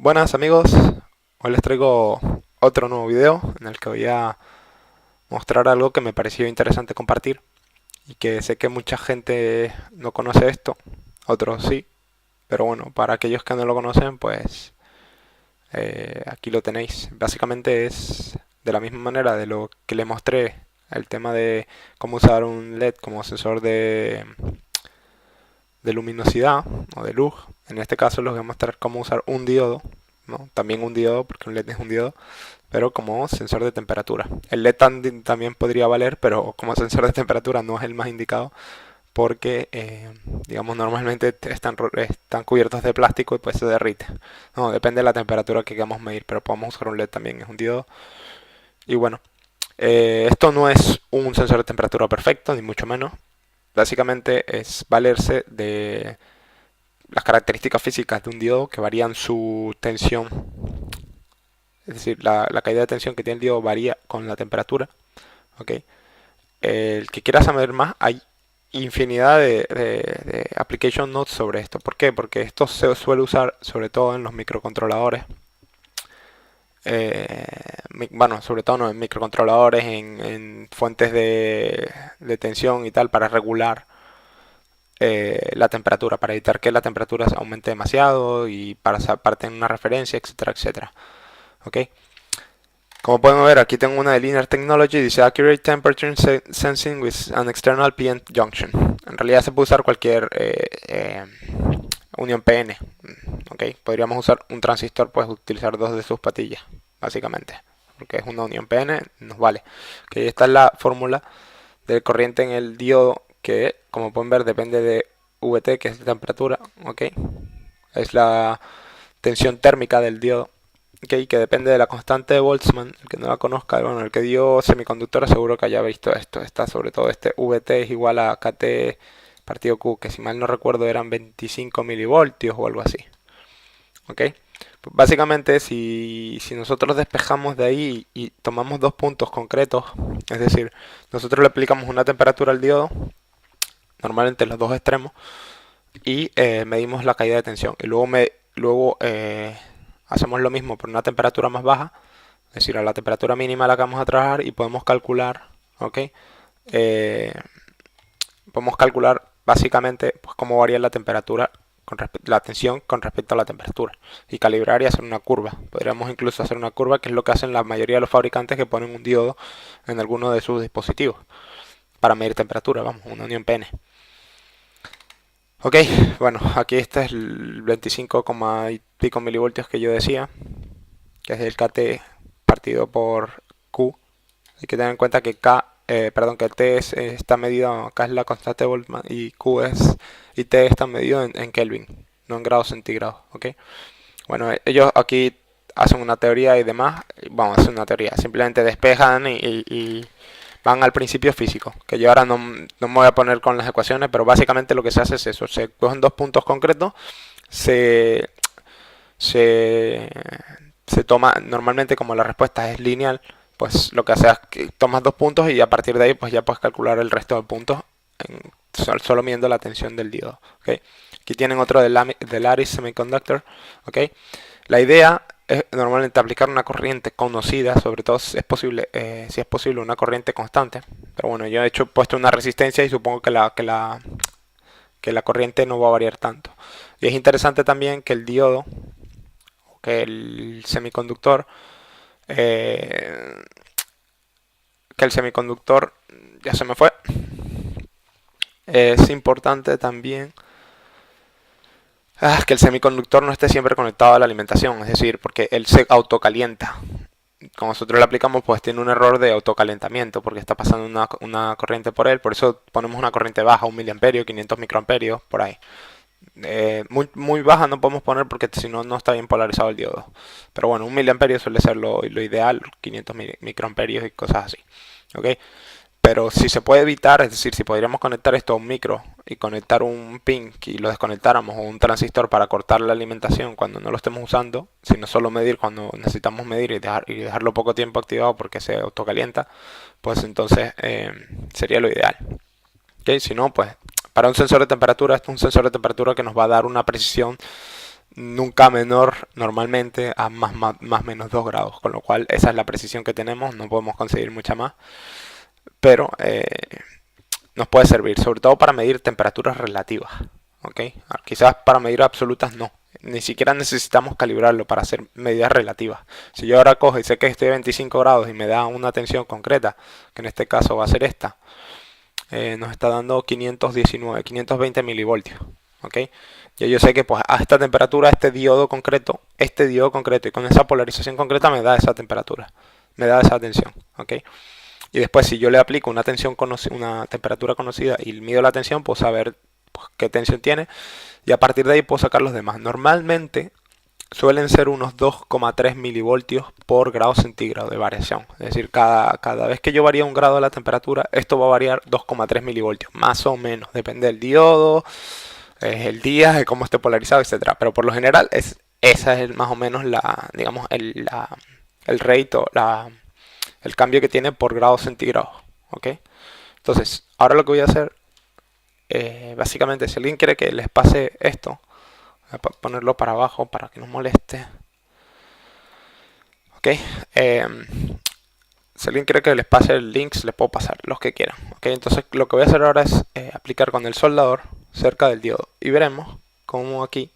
Buenas amigos, hoy les traigo otro nuevo video en el que voy a mostrar algo que me pareció interesante compartir y que sé que mucha gente no conoce esto, otros sí, pero bueno, para aquellos que no lo conocen, pues aquí lo tenéis. Básicamente es de la misma manera de lo que le mostré el tema de cómo usar un LED como sensor de luminosidad o de luz. En este caso les voy a mostrar cómo usar un diodo, ¿no? También un diodo, porque un LED es un diodo, pero como sensor de temperatura. El LED también podría valer, pero como sensor de temperatura no es el más indicado porque, digamos, normalmente están cubiertos de plástico y pues se derrite. No, depende de la temperatura que queramos medir, pero podemos usar un LED también, es un diodo. Y bueno, esto no es un sensor de temperatura perfecto, ni mucho menos. Básicamente es valerse de las características físicas de un diodo que varían su tensión. Es decir, la caída de tensión que tiene el diodo varía con la temperatura. ¿Ok? El que quiera saber más, hay infinidad de application notes sobre esto. ¿Por qué? Porque esto se suele usar sobre todo en los microcontroladores. Bueno, sobre todo no, en microcontroladores, en fuentes de tensión y tal, para regular la temperatura, para evitar que la temperatura se aumente demasiado y para tener una referencia, etcétera, etcétera. ¿Ok? Como pueden ver, aquí tengo una de Linear Technology, dice Accurate Temperature Sensing with an External PN Junction. En realidad se puede usar cualquier unión PN. ¿Ok? Podríamos usar un transistor, pues utilizar dos de sus patillas, básicamente. Porque es una unión PN, nos vale. Ok, esta es la fórmula de corriente en el diodo que, como pueden ver, depende de VT, que es la temperatura. ¿Ok? Es la tensión térmica del diodo. Okay, que depende de la constante de Boltzmann. El que no la conozca, bueno, el que dio semiconductora seguro que haya visto esto. Está sobre todo este VT es igual a KT partido Q, que si mal no recuerdo eran 25 milivoltios o algo así. ¿Ok? Pues básicamente si nosotros despejamos de ahí y tomamos dos puntos concretos, es decir, nosotros le aplicamos una temperatura al diodo, normalmente en los dos extremos, y medimos la caída de tensión. Y luego hacemos lo mismo por una temperatura más baja, es decir, a la temperatura mínima a la que vamos a trabajar y podemos calcular, ¿ok? Eh, Podemos calcular básicamente pues, cómo varía la temperatura, la tensión con respecto a la temperatura y calibrar y hacer una curva. Podríamos incluso hacer una curva, que es lo que hacen la mayoría de los fabricantes que ponen un diodo en alguno de sus dispositivos para medir temperatura, vamos, una unión PN. Ok, bueno, aquí este es el 25, y pico milivoltios que yo decía, que es el KT partido por Q. Hay que tener en cuenta que que T está medido, K es la constante de Boltzmann y y T está medido en Kelvin, no en grados centígrados, ¿ok? Bueno, ellos aquí hacen una teoría y demás, vamos a hacer una teoría, simplemente despejan y van al principio físico, que yo ahora no me voy a poner con las ecuaciones, pero básicamente lo que se hace es eso, se cogen dos puntos concretos, se, se, se toma, normalmente como la respuesta es lineal, pues lo que haces es que tomas dos puntos y a partir de ahí pues ya puedes calcular el resto de puntos solo midiendo la tensión del diodo. ¿Okay? Aquí tienen otro de Lattice Semiconductor. ¿Okay? La idea es normalmente aplicar una corriente conocida, sobre todo si es posible una corriente constante. Pero bueno, yo he puesto una resistencia y supongo que la corriente no va a variar tanto. Y es interesante también que el diodo, que el semiconductor, eh, ya se me fue. Es importante también que el semiconductor no esté siempre conectado a la alimentación, es decir, porque él se autocalienta. Como nosotros le aplicamos, pues tiene un error de autocalentamiento porque está pasando una corriente por él. Por eso ponemos una corriente baja, 1 miliamperio, 500 microamperios, por ahí. Muy baja no podemos poner porque si no, no está bien polarizado el diodo. Pero bueno, 1 miliamperio suele ser lo ideal, 500 microamperios y cosas así. ¿Ok? Pero si se puede evitar, es decir, si podríamos conectar esto a un micro y conectar un pin y lo desconectáramos o un transistor para cortar la alimentación cuando no lo estemos usando, sino solo medir cuando necesitamos medir y dejarlo poco tiempo activado porque se autocalienta, pues entonces sería lo ideal. ¿Okay? Si no, pues para un sensor de temperatura, esto es un sensor de temperatura que nos va a dar una precisión nunca menor normalmente a más menos 2 grados, con lo cual esa es la precisión que tenemos, no podemos conseguir mucha más, pero nos puede servir, sobre todo para medir temperaturas relativas, ¿ok? Quizás para medir absolutas no, ni siquiera necesitamos calibrarlo para hacer medidas relativas. Si yo ahora cojo y sé que estoy a 25 grados y me da una tensión concreta, que en este caso va a ser esta, nos está dando 520 milivoltios, ¿ok? Ya yo sé que pues a esta temperatura este diodo concreto y con esa polarización concreta me da esa temperatura, me da esa tensión, ¿ok? Y después si yo le aplico una tensión una temperatura conocida y mido la tensión, puedo saber pues, qué tensión tiene y a partir de ahí puedo sacar los demás. Normalmente suelen ser unos 2,3 milivoltios por grado centígrado de variación. Es decir, cada vez que yo varía un grado de la temperatura, esto va a variar 2,3 milivoltios, más o menos. Depende del diodo, el día, de cómo esté polarizado, etcétera. Pero por lo general, esa es más o menos digamos, el rate o el cambio que tiene por grado centígrado. ¿Ok? Entonces, ahora lo que voy a hacer, básicamente, si alguien quiere que les pase esto, voy a ponerlo para abajo para que no moleste. Ok. Si alguien quiere que les pase el links, les puedo pasar los que quieran. Ok, entonces lo que voy a hacer ahora es aplicar con el soldador cerca del diodo y veremos cómo aquí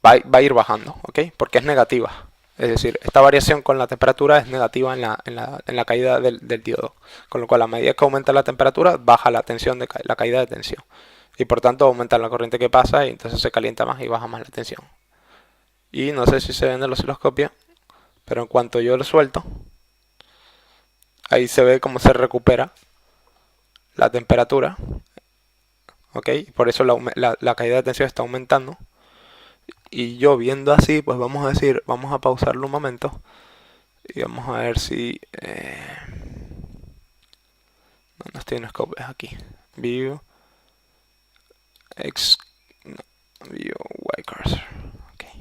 va a ir bajando, ok, porque es negativa. Es decir, esta variación con la temperatura es negativa en la caída del diodo. Con lo cual, a medida que aumenta la temperatura, baja la tensión la caída de tensión. Y por tanto, aumenta la corriente que pasa y entonces se calienta más y baja más la tensión. Y no sé si se ve en el osciloscopio, pero en cuanto yo lo suelto, ahí se ve cómo se recupera la temperatura. Ok, por eso la caída de tensión está aumentando. Y yo viendo así, pues vamos a decir, vamos a pausarlo un momento. Y vamos a ver si... no estoy en scope, es aquí. View. No, view Y cursor. Okay.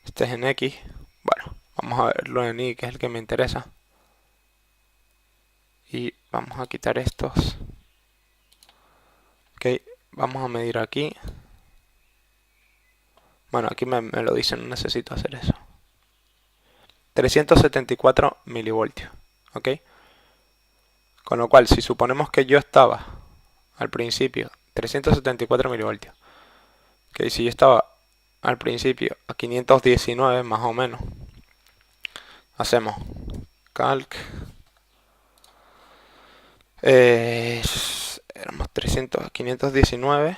Este es en X. Bueno, vamos a verlo en Y, que es el que me interesa. Y vamos a quitar estos. Ok, vamos a medir aquí. Bueno, aquí me lo dicen, no necesito hacer eso. 374 milivoltios. Ok. Con lo cual, si suponemos que yo estaba al principio 374 milivoltios. Ok, si yo estaba al principio a 519 más o menos. Hacemos calc. Éramos 519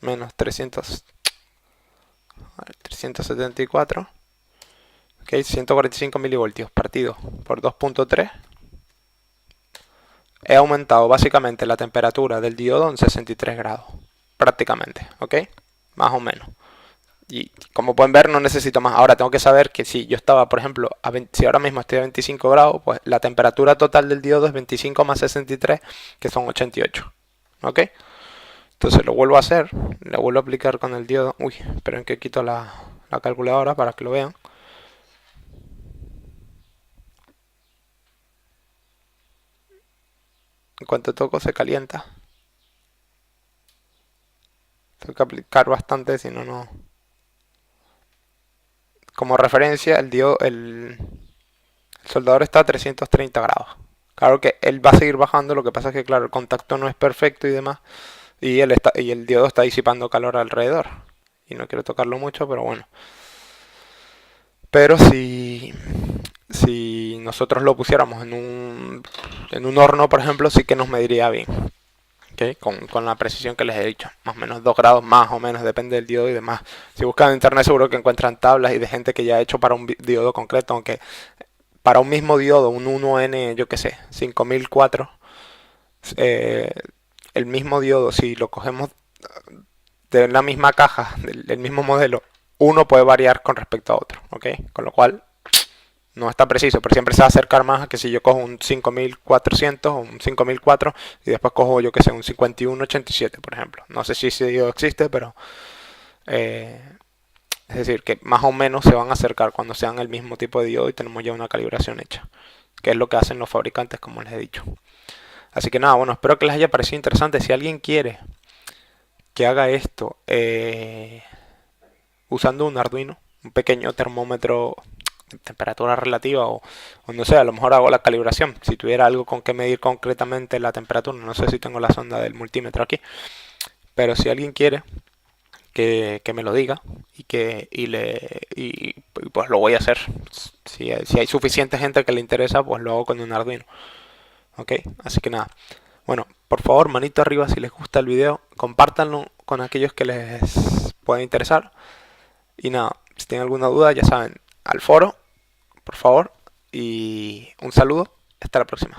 menos 374. Ok, 145 milivoltios partido por 2.3. He aumentado básicamente la temperatura del diodo en 63 grados. Prácticamente, ¿ok? Más o menos. Y como pueden ver, no necesito más. Ahora tengo que saber que si yo estaba, por ejemplo, si ahora mismo estoy a 25 grados, pues la temperatura total del diodo es 25 más 63, que son 88. ¿Ok? Entonces lo vuelvo a hacer, le vuelvo a aplicar con el diodo. Uy, esperen que quito la calculadora para que lo vean. En cuanto toco se calienta. Tengo que aplicar bastante, si no, no. Como referencia, el soldador está a 330 grados. Claro que él va a seguir bajando, lo que pasa es que claro, el contacto no es perfecto y demás. Y el diodo está disipando calor alrededor. Y no quiero tocarlo mucho, pero bueno. Pero si nosotros lo pusiéramos en un horno, por ejemplo, sí que nos mediría bien. ¿Okay? Con la precisión que les he dicho. Más o menos 2 grados, más o menos, depende del diodo y demás. Si buscan en internet seguro que encuentran tablas y de gente que ya ha hecho para un diodo concreto, aunque para un mismo diodo, un 1N, yo que sé, 5004, el mismo diodo, si lo cogemos de la misma caja, del mismo modelo, uno puede variar con respecto a otro, ¿ok? Con lo cual no está preciso, pero siempre se va a acercar más a que si yo cojo un 5400 o un 5004 y después cojo yo que sé un 5187, por ejemplo. No sé si ese diodo existe, pero es decir, que más o menos se van a acercar cuando sean el mismo tipo de diodo y tenemos ya una calibración hecha. que es lo que hacen los fabricantes, como les he dicho. Así que nada, bueno, espero que les haya parecido interesante. Si alguien quiere que haga esto usando un Arduino, un pequeño termómetro de temperatura relativa o no sé, a lo mejor hago la calibración. Si tuviera algo con que medir concretamente la temperatura, no sé si tengo la sonda del multímetro aquí, pero si alguien quiere que me lo diga y pues lo voy a hacer. Si hay suficiente gente que le interesa, pues lo hago con un Arduino. Ok, así que nada. Bueno, por favor, manito arriba si les gusta el video, compártanlo con aquellos que les pueda interesar. Y nada, si tienen alguna duda, ya saben, al foro, por favor. Y un saludo, hasta la próxima.